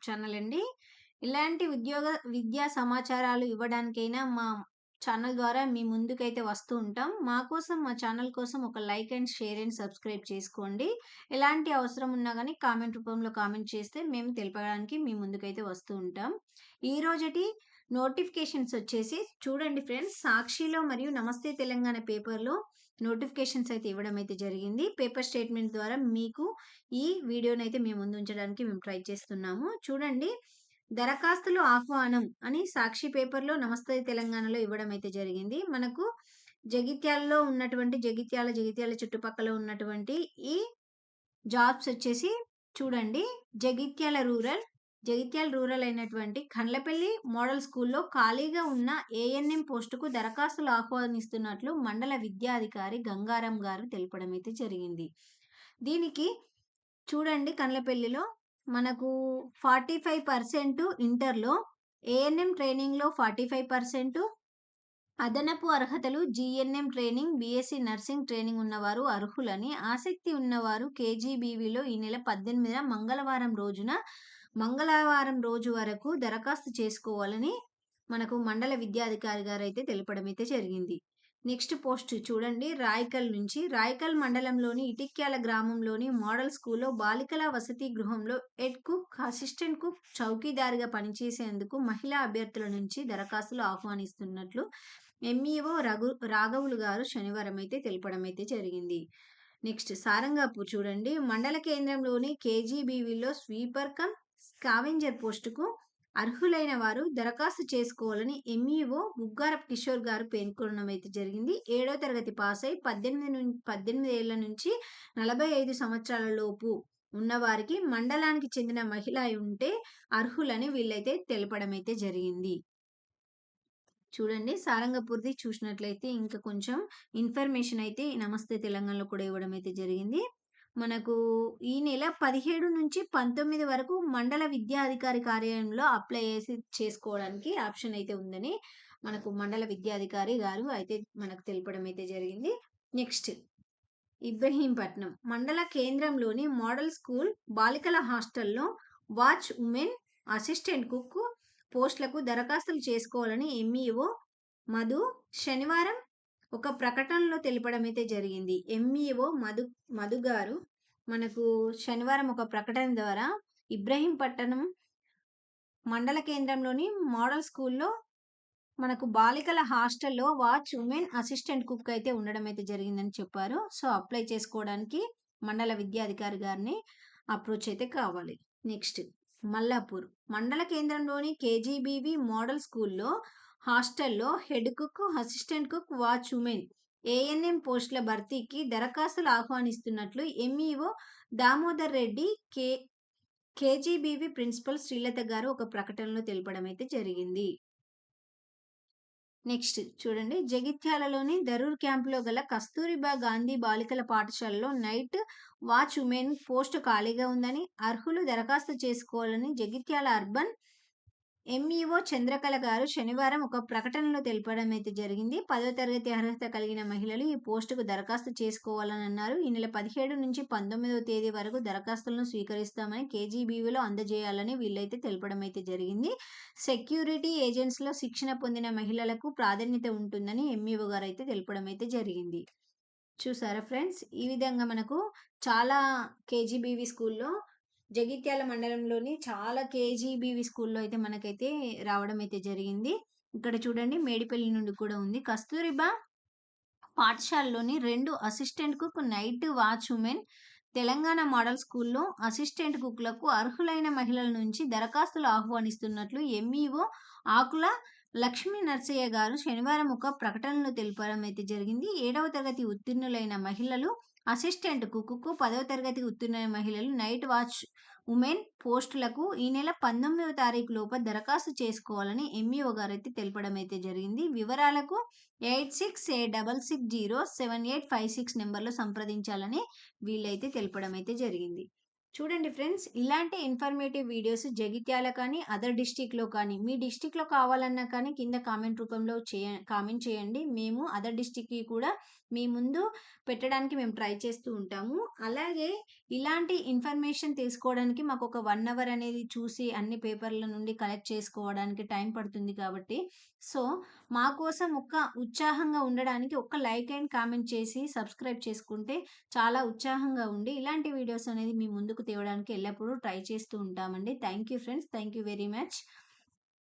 Channel అండి. ఇలాంటి విద్యా సమాచారాలు ఇవ్వడానికైనా మా ఛానల్ ద్వారా మీ ముందుకైతే వస్తూ ఉంటాం. మా కోసం, మా ఛానల్ కోసం ఒక like and share and subscribe చేసుకోండి. ఎలాంటి అవసరం ఉన్నా గానీ కామెంట్ రూపంలో కామెంట్ చేస్తే మేము తెలపడానికి మీ ముందుకైతే వస్తూ ఉంటాం. ఈరోజటి నోటిఫికేషన్స్ వచ్చేసి చూడండి ఫ్రెండ్స్, సాక్షిలో మరియు నమస్తే తెలంగాణ పేపర్‌లో నోటిఫికేషన్స్ అయితే ఇవ్వడం అయితే జరిగింది. పేపర్ స్టేట్మెంట్ ద్వారా మీకు ఈ వీడియోనైతే మీ ముందు ఉంచడానికి మేము ట్రై చేస్తున్నాము. చూడండి, దరఖాస్తులు ఆహ్వానం అని సాక్షి పేపర్‌లో నమస్తే తెలంగాణలో ఇవ్వడం అయితే జరిగింది. మనకు జగిత్యాలలో ఉన్నటువంటి జగిత్యాల చుట్టుపక్కల ఉన్నటువంటి ఈ జాబ్స్ వచ్చేసి చూడండి, జగిత్యాల రూరల్ అయినటువంటి కండ్లపల్లి మోడల్ స్కూల్‌లో ఖాళీగా ఉన్న ఏఎన్ఎం పోస్టుకు దరఖాస్తులు ఆహ్వానిస్తున్నట్లు మండల విద్యాధికారి గంగారం గారు తెలపడం అయితే జరిగింది. దీనికి చూడండి, కండ్లపల్లిలో మనకు 45% ఇంటర్‌లో, ఏఎన్ఎం ట్రైనింగ్‌లో 45%, అదనపు అర్హతలు GNM training, BSc nursing training ఉన్నవారు అర్హులని, ఆసక్తి ఉన్నవారు కేజీబీవీలో ఈ నెల 18న మంగళవారం రోజు వరకు దరఖాస్తు చేసుకోవాలని మనకు మండల విద్యాధికారి గారైతే తెలపడం అయితే జరిగింది. నెక్స్ట్ పోస్ట్ చూడండి, రాయకల్ మండలంలోని ఇటిక్యాల గ్రామంలోని మోడల్ స్కూల్లో బాలికల వసతి గృహంలో హెడ్ కుక్, అసిస్టెంట్ కుక్, చౌకీదారుగా పనిచేసేందుకు మహిళా అభ్యర్థుల నుంచి దరఖాస్తులు ఆహ్వానిస్తున్నట్లు ఎంఈఓ రాఘవులు గారు శనివారం అయితే తెలపడం అయితే జరిగింది. నెక్స్ట్ సారంగాపూర్ చూడండి, మండల కేంద్రంలోని కేజీబీవీలో స్వీపర్ కమ్ స్కావెంజర్ పోస్టుకు అర్హులైన వారు దరఖాస్తు చేసుకోవాలని ఎంఈఓ బుగ్గారపు కిషోర్ గారు పేర్కొనడం అయితే జరిగింది. 7వ తరగతి పాస్ అయి 18 ఏళ్ల నుంచి 45 సంవత్సరాల లోపు ఉన్నవారికి, మండలానికి చెందిన మహిళ అయి ఉంటే అర్హులని వీళ్ళైతే తెలపడం అయితే జరిగింది. చూడండి, సారంగపూర్ది చూసినట్లయితే ఇంకా కొంచెం ఇన్ఫర్మేషన్ అయితే నమస్తే తెలంగాణలో కూడా ఇవ్వడం అయితే జరిగింది. మనకు ఈ నెల 17 నుంచి 19 వరకు మండల విద్యాధికారి కార్యాలయంలో అప్లై చేసుకోవడానికి ఆప్షన్ అయితే ఉందని మనకు మండల విద్యాధికారి గారు అయితే మనకు తెలపడం అయితే జరిగింది. నెక్స్ట్ ఇబ్రహీంపట్నం మండల కేంద్రంలోని మోడల్ స్కూల్ బాలికల హాస్టల్లో వాచ్ ఉమెన్, అసిస్టెంట్ కుక్ పోస్టులకు దరఖాస్తులు చేసుకోవాలని ఎంఈఓ మధు శనివారం ఒక ప్రకటనలో తెలపడం అయితే జరిగింది. ఎంఈఓ మధు గారు మనకు శనివారం ఒక ప్రకటన ద్వారా ఇబ్రహీంపట్నం మండల కేంద్రంలోని మోడల్ స్కూల్లో మనకు బాలికల హాస్టల్లో వాచ్ ఉమెన్, అసిస్టెంట్ కుక్ అయితే ఉండడం అయితే జరిగిందని చెప్పారు. సో అప్లై చేసుకోవడానికి మండల విద్యాధికారి గారిని అప్రోచ్ అయితే కావాలి. నెక్స్ట్ మల్లాపూర్ మండల కేంద్రంలోని కేజీబీవీ మోడల్ స్కూల్లో హాస్టల్లో head cook, assistant cook, watch women, ANM పోస్టుల భర్తీకి దరఖాస్తులు ఆహ్వానిస్తున్నట్లు MEO Damodar Reddy KGBV principal Srilatha గారు ఒక ప్రకటనలో తెలపడం అయితే జరిగింది. నెక్స్ట్ చూడండి, జగిత్యాలలోని దరూర్ క్యాంపులో గల కస్తూరిబా గాంధీ బాలికల పాఠశాలలో నైట్ వాచ్ ఉమెన్ పోస్టు ఖాళీగా ఉందని, అర్హులు దరఖాస్తు చేసుకోవాలని జగిత్యాల అర్బన్ ఎంఈఓ చంద్రకళ గారు శనివారం ఒక ప్రకటనలో తెలపడం అయితే జరిగింది. 10వ తరగతి అర్హత కలిగిన మహిళలు ఈ పోస్టుకు దరఖాస్తు చేసుకోవాలని అన్నారు. ఈ నెల 17 నుంచి 19వ తేదీ వరకు దరఖాస్తులను స్వీకరిస్తామని కేజీబీవీలో అందజేయాలని వీళ్ళైతే తెలపడం అయితే జరిగింది. సెక్యూరిటీ ఏజెంట్స్లో శిక్షణ పొందిన మహిళలకు ప్రాధాన్యత ఉంటుందని ఎంఈఓ గారు అయితే తెలపడం అయితే జరిగింది. చూసారా ఫ్రెండ్స్, ఈ విధంగా మనకు చాలా కేజీబీవీ స్కూల్లో జగిత్యాల మండలంలోని చాలా కేజీబీవీ స్కూల్లో అయితే మనకైతే రావడం అయితే జరిగింది. ఇక్కడ చూడండి, మేడిపల్లి నుండి కూడా ఉంది. కస్తూరిబా పాఠశాలలోని 2 assistant cook, night watch women, Telangana model స్కూల్లో అసిస్టెంట్ కుక్లకు అర్హులైన మహిళల నుంచి దరఖాస్తులు ఆహ్వానిస్తున్నట్లు ఎంఈఓ ఆకుల లక్ష్మీ నర్సయ్య గారు శనివారం ఒక ప్రకటనలో తెలపడం అయితే జరిగింది. 7వ తరగతి ఉత్తీర్ణులైన మహిళలు అసిస్టెంట్ కుక్కు, 10వ తరగతి ఉత్తీర్ణులైన మహిళలు నైట్ వాచ్ ఉమెన్ పోస్టులకు ఈ నెల 19వ తారీఖు లోపు దరఖాస్తు చేసుకోవాలని ఎంఈఓ గారు అయితే తెలపడం అయితే జరిగింది. వివరాలకు 8686607856 నెంబర్లో సంప్రదించాలని వీళ్ళైతే తెలపడం అయితే జరిగింది. చూడండి ఫ్రెండ్స్, ఇలాంటి ఇన్ఫర్మేటివ్ వీడియోస్ జగిత్యాల కానీ, అదర్ డిస్ట్రిక్ట్‌లో కానీ, మీ డిస్ట్రిక్ట్‌లో కావాలన్నా కానీ కింద కామెంట్ రూపంలో కామెంట్ చేయండి. మేము అదర్ డిస్ట్రిక్ట్‌కి కూడా మీ ముందు పెట్టడానికి మేము ట్రై చేస్తూ ఉంటాము. అలాగే ఇలాంటి ఇన్ఫర్మేషన్ తెలుసుకోవడానికి మాకొక 1 అవర్ అనేది చూసి అన్ని పేపర్‌ల నుండి కలెక్ట్ చేసుకోవడానికి టైం పడుతుంది కాబట్టి, సో, మా కోసం ఉత్సాహంగా ఉండడానికి ఒక్క లైక్ అండ్ కామెంట్ చేసి సబ్స్క్రైబ్ చేసుకుంటే చాలా ఉత్సాహంగా ఉండి ఇలాంటి వీడియోస్ అనేది మీ ముందుకు తేవడానికి ఎల్లప్పుడూ ట్రై చేస్తూ ఉంటామండి. Thank you friends. Thank you very much.